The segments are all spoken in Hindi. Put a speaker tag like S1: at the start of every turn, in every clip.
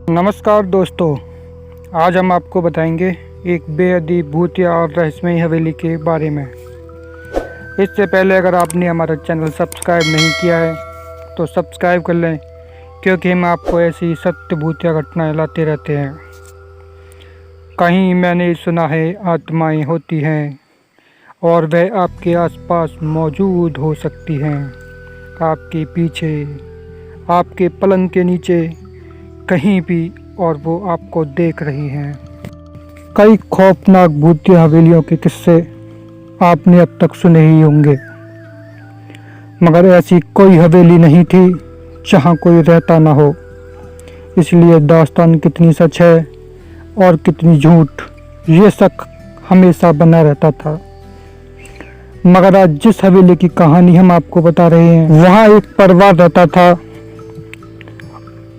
S1: नमस्कार दोस्तों, आज हम आपको बताएंगे एक बेहद ही भूतिया और रहस्यमयी हवेली के बारे में। इससे पहले अगर आपने हमारा चैनल सब्सक्राइब नहीं किया है तो सब्सक्राइब कर लें, क्योंकि हम आपको ऐसी सत्य भूतिया घटनाएं लाते रहते हैं। कहीं मैंने सुना है आत्माएं होती हैं और वह आपके आसपास मौजूद हो सकती हैं, आपके पीछे, आपके पलंग के नीचे, कहीं भी, और वो आपको देख रही हैं। कई खौफनाक भूतिया हवेलियों के किस्से आपने अब तक सुने ही होंगे, मगर ऐसी कोई हवेली नहीं थी जहां कोई रहता ना हो। इसलिए दास्तान कितनी सच है और कितनी झूठ, ये शक हमेशा बना रहता था। मगर आज जिस हवेली की कहानी हम आपको बता रहे हैं, वहाँ एक परिवार रहता था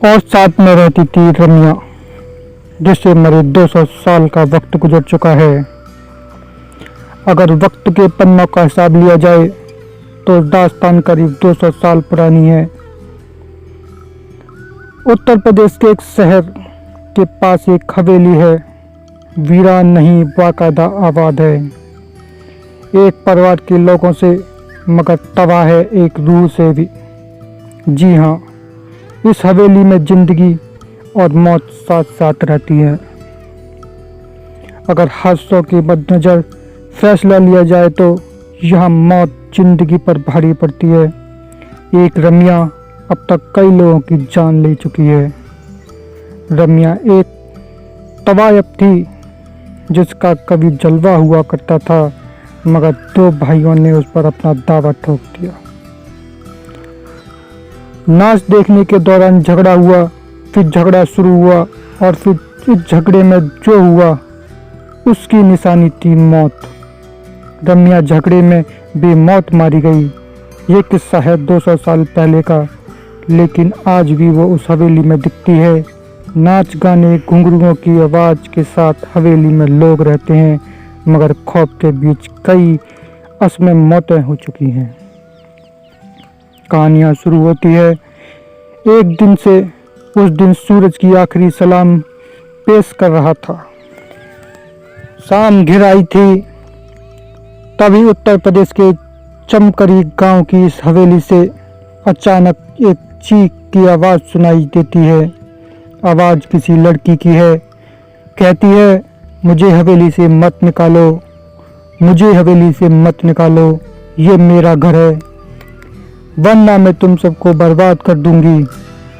S1: और साथ में रहती थी रमिया, जिससे मरे 200 साल का वक्त गुजर चुका है। अगर वक्त के पन्नों का हिसाब लिया जाए तो दास्तान करीब 200 साल पुरानी है। उत्तर प्रदेश के एक शहर के पास एक हवेली है, वीरान नहीं बाकायदा आबाद है, एक परिवार के लोगों से, मगर तबाह है एक रूह से भी। जी हाँ, इस हवेली में जिंदगी और मौत साथ साथ रहती है। अगर हादसों के मद्देनजर फैसला लिया जाए तो यहाँ मौत जिंदगी पर भारी पड़ती है। एक रमिया अब तक कई लोगों की जान ले चुकी है। रमिया एक तवायफ थी जिसका कभी जलवा हुआ करता था, मगर 2 भाइयों ने उस पर अपना दावा ठोक दिया। नाच देखने के दौरान झगड़ा हुआ, फिर झगड़ा शुरू हुआ और फिर इस झगड़े में जो हुआ उसकी निशानी थी मौत। रमिया झगड़े में बेमौत मारी गई। ये किस्सा है 200 साल पहले का, लेकिन आज भी वो उस हवेली में दिखती है। नाच गाने घुंघरुओं की आवाज़ के साथ हवेली में लोग रहते हैं, मगर खौफ के बीच कई असमय मौतें हो चुकी हैं। कहानियाँ शुरू होती है एक दिन से। उस दिन सूरज की आखिरी सलाम पेश कर रहा था। शाम घिर आई थी। तभी उत्तर प्रदेश के चमकरी गांव की इस हवेली से अचानक एक चीख की आवाज़ सुनाई देती है। आवाज़ किसी लड़की की है। कहती है, मुझे हवेली से मत निकालो, मुझे हवेली से मत निकालो, ये मेरा घर है, वरना मैं तुम सबको बर्बाद कर दूंगी।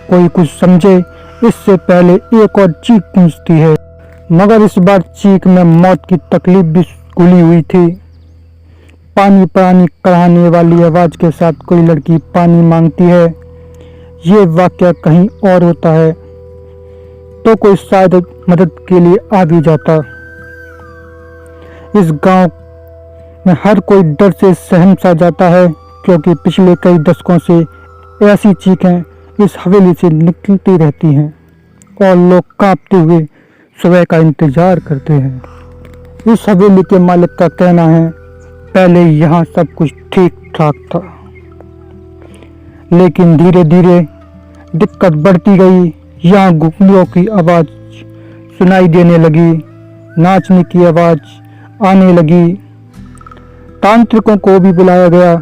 S1: कोई कुछ समझे इससे पहले एक और चीख गूंजती है, मगर इस बार चीख में मौत की तकलीफ भी घुली हुई थी। पानी पानी कराने वाली आवाज़ के साथ कोई लड़की पानी मांगती है। ये वाकया कहीं और होता है तो कोई शायद मदद के लिए आ भी जाता। इस गांव में हर कोई डर से सहम सा जाता है, क्योंकि पिछले कई दशकों से ऐसी चीखें इस हवेली से निकलती रहती हैं और लोग कांपते हुए सुबह का इंतजार करते हैं। इस हवेली के मालिक का कहना है, पहले यहाँ सब कुछ ठीक ठाक था, लेकिन धीरे धीरे दिक्कत बढ़ती गई। यहाँ घुंघरुओं की आवाज़ सुनाई देने लगी, नाचने की आवाज़ आने लगी, तांत्रिकों को भी बुलाया गया।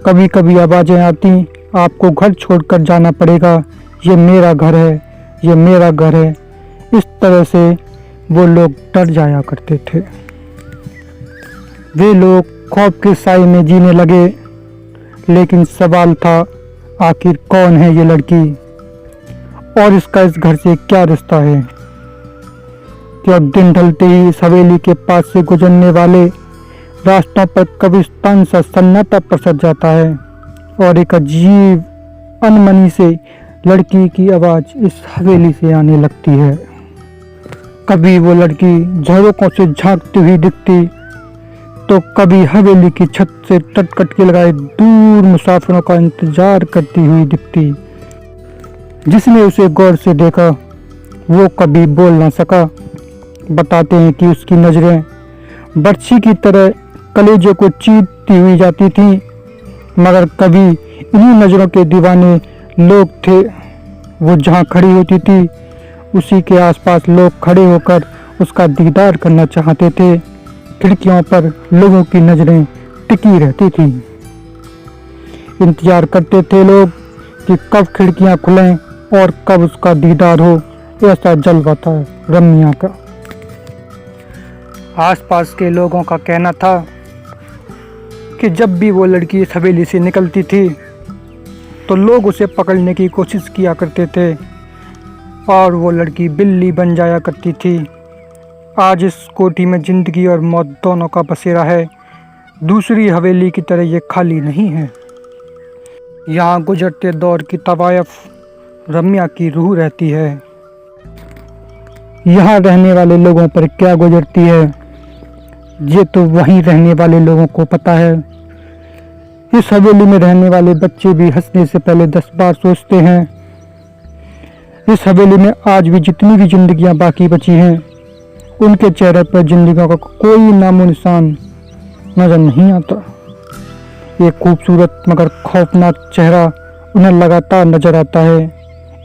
S1: कभी कभी आवाज़ें आती, आपको घर छोड़कर जाना पड़ेगा, ये मेरा घर है, ये मेरा घर है। इस तरह से वो लोग डर जाया करते थे। वे लोग खौफ के साए में जीने लगे। लेकिन सवाल था, आखिर कौन है ये लड़की और इसका इस घर से क्या रिश्ता है? क्या दिन ढलते ही इस हवेली के पास से गुजरने वाले रास्तों पर कब्रिस्तान सा सन्नाटा पसर जाता है और एक अजीब अनमनी से लड़की की आवाज़ इस हवेली से आने लगती है। कभी वो लड़की झरोकों से झांकती हुई दिखती, तो कभी हवेली की छत से टटकटके लगाए दूर मुसाफिरों का इंतजार करती हुई दिखती। जिसने उसे गौर से देखा वो कभी बोल ना सका। बताते हैं कि उसकी नज़रें बर्छी की तरह कलेजे को चीरती हुई जाती थी, मगर कभी इन्हीं नज़रों के दीवाने लोग थे। वो जहाँ खड़ी होती थी उसी के आसपास लोग खड़े होकर उसका दीदार करना चाहते थे। खिड़कियों पर लोगों की नजरें टिकी रहती थी। इंतजार करते थे लोग कि कब खिड़कियां खुलें और कब उसका दीदार हो। ऐसा जलवा था रम्या का। आसपास के लोगों का कहना था कि जब भी वो लड़की इस हवेली से निकलती थी तो लोग उसे पकड़ने की कोशिश किया करते थे और वो लड़की बिल्ली बन जाया करती थी। आज इस कोठी में ज़िंदगी और मौत दोनों का बसेरा है। दूसरी हवेली की तरह ये खाली नहीं है। यहाँ गुजरते दौर की तवायफ रम्या की रूह रहती है। यहाँ रहने वाले लोगों पर क्या गुजरती है ये तो वहीं रहने वाले लोगों को पता है। इस हवेली में रहने वाले बच्चे भी हंसने से पहले 10 बार सोचते हैं। इस हवेली में आज भी जितनी भी जिंदगियां बाकी बची हैं उनके चेहरे पर जिंदगियों का कोई नामो निशान नजर नहीं आता। एक खूबसूरत मगर खौफनाक चेहरा उन्हें लगातार नजर आता है।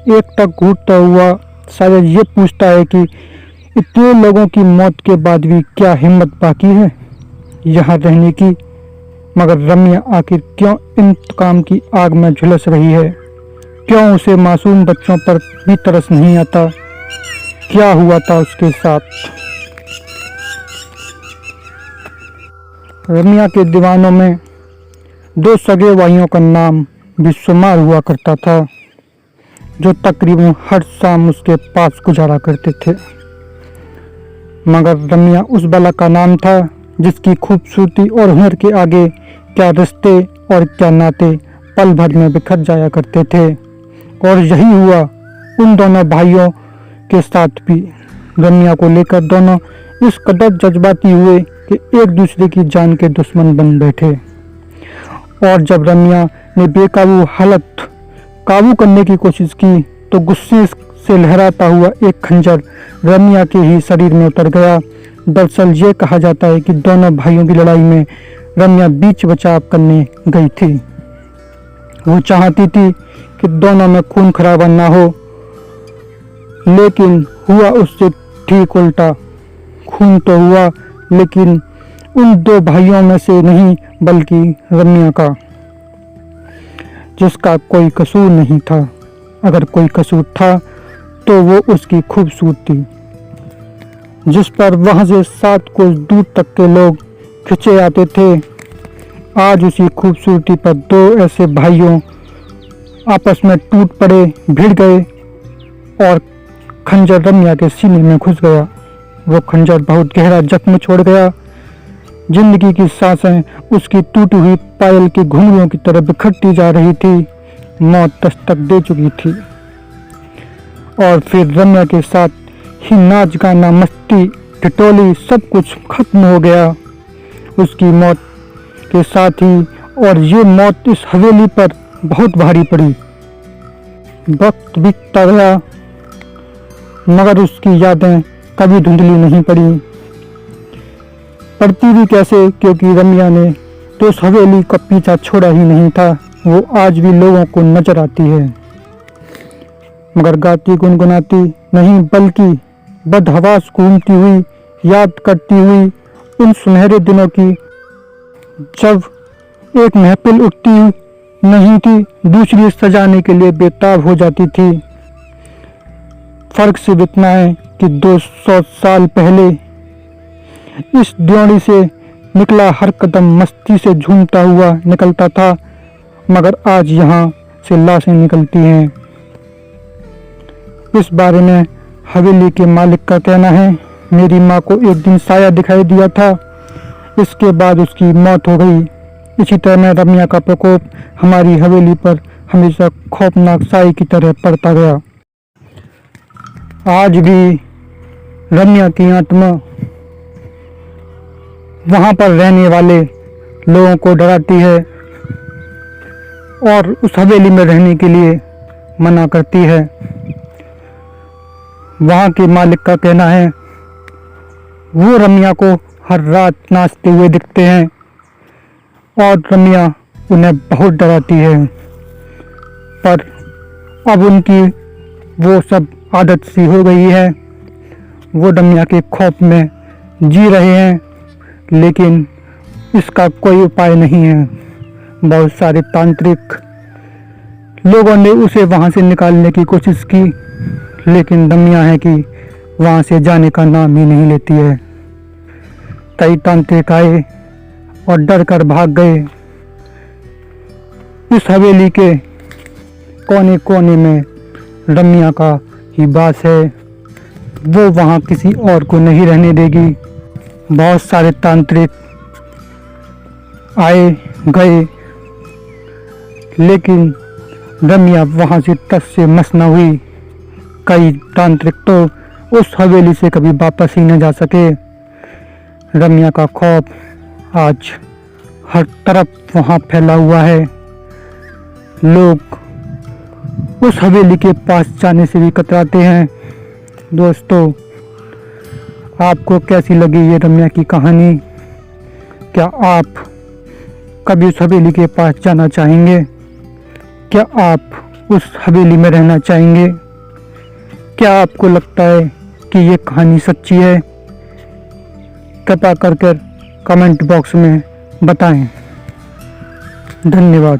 S1: एक टक घूरता हुआ शायद ये पूछता है कि इतने लोगों की मौत के बाद भी क्या हिम्मत बाकी है यहाँ रहने की। मगर रम्या आखिर क्यों इंतकाम की आग में झुलस रही है? क्यों उसे मासूम बच्चों पर भी तरस नहीं आता? क्या हुआ था उसके साथ? रम्या के दीवानों में 2 सगे भाइयों का नाम बेशुमार हुआ करता था जो तकरीबन हर शाम उसके पास गुजारा करते थे। मगर रम्या उस बालक का नाम था जिसकी खूबसूरती और हुनर के आगे क्या रिश्ते और क्या नाते पल भर में बिखर जाया करते थे। और यही हुआ उन दोनों भाइयों के साथ भी। रम्या को लेकर दोनों इस कदर जज्बाती हुए कि एक दूसरे की जान के दुश्मन बन बैठे। और जब रम्या ने बेकाबू हालत काबू करने की कोशिश की तो गुस्से से लहराता हुआ एक खंजर रम्या के ही शरीर में उतर गया। दरअसल ये कहा जाता है कि दोनों भाइयों की लड़ाई में रम्या बीच बचाव करने गई थी। वो चाहती थी कि दोनों में खून खराबा ना हो, लेकिन हुआ उससे ठीक उल्टा। खून तो हुआ लेकिन उन 2 भाइयों में से नहीं बल्कि रम्या का, जिसका कोई कसूर नहीं था। अगर कोई कसूर था तो वो उसकी खूबसूरती, जिस पर वहां से 7 कोस दूर तक के लोग खिंचे आते थे। आज उसी खूबसूरती पर 2 ऐसे भाइयों आपस में टूट पड़े, भिड़ गए और खंजर रम्या के सीने में घुस गया। वो खंजर बहुत गहरा जख्म छोड़ गया। जिंदगी की सांसें उसकी टूटी हुई पायल की घुंघरुओं की तरह बिखरती जा रही थी। मौत दस्तक दे चुकी थी। और फिर रम्या के साथ ही नाच गाना मस्ती ठिठोली सब कुछ खत्म हो गया उसकी मौत के साथ ही। और ये मौत इस हवेली पर बहुत भारी पड़ी। वक्त बीतता गया मगर उसकी यादें कभी धुंधली नहीं पड़ती भी कैसे, क्योंकि रम्या ने तो उस हवेली का पीछा छोड़ा ही नहीं था। वो आज भी लोगों को नजर आती है, मगर गाती गुनगुनाती नहीं बल्कि बदहवास घूमती हुई, याद करती हुई उन सुनहरे दिनों की जब एक महफिल उठती नहीं थी, दूसरी सजाने के लिए बेताब हो जाती थी। फर्क सिर्फ इतना है कि 200 साल पहले इस ड्योढ़ी से निकला हर कदम मस्ती से झूमता हुआ निकलता था, मगर आज यहाँ से लाशें निकलती हैं। इस बारे में हवेली के मालिक का कहना है, मेरी माँ को एक दिन साया दिखाई दिया था, इसके बाद उसकी मौत हो गई। इसी तरह रम्या का प्रकोप हमारी हवेली पर हमेशा खौफनाक साई की तरह पड़ता गया। आज भी रम्या की आत्मा वहाँ पर रहने वाले लोगों को डराती है और उस हवेली में रहने के लिए मना करती है। वहाँ के मालिक का कहना है, वो रम्या को हर रात नाचते हुए दिखते हैं और रम्या उन्हें बहुत डराती है। पर अब उनकी वो सब आदत सी हो गई है। वो रम्या के खौफ में जी रहे हैं, लेकिन इसका कोई उपाय नहीं है। बहुत सारे तांत्रिक लोगों ने उसे वहां से निकालने की कोशिश की, लेकिन रम्या है कि वहां से जाने का नाम ही नहीं लेती है। कई तांत्रिक आए और डर कर भाग गए। इस हवेली के कोने कोने में रम्या का ही वास है। वो वहाँ किसी और को नहीं रहने देगी। बहुत सारे तांत्रिक आए गए, लेकिन रम्या वहाँ से टस से मस न हुई। कई तांत्रिक तो उस हवेली से कभी वापस ही न जा सके। रम्या का खौफ आज हर तरफ वहाँ फैला हुआ है। लोग उस हवेली के पास जाने से भी कतराते हैं। दोस्तों, आपको कैसी लगी ये रम्या की कहानी? क्या आप कभी उस हवेली के पास जाना चाहेंगे? क्या आप उस हवेली में रहना चाहेंगे? क्या आपको लगता है कि ये कहानी सच्ची है? कृपया करके कमेंट बॉक्स में बताएं। धन्यवाद।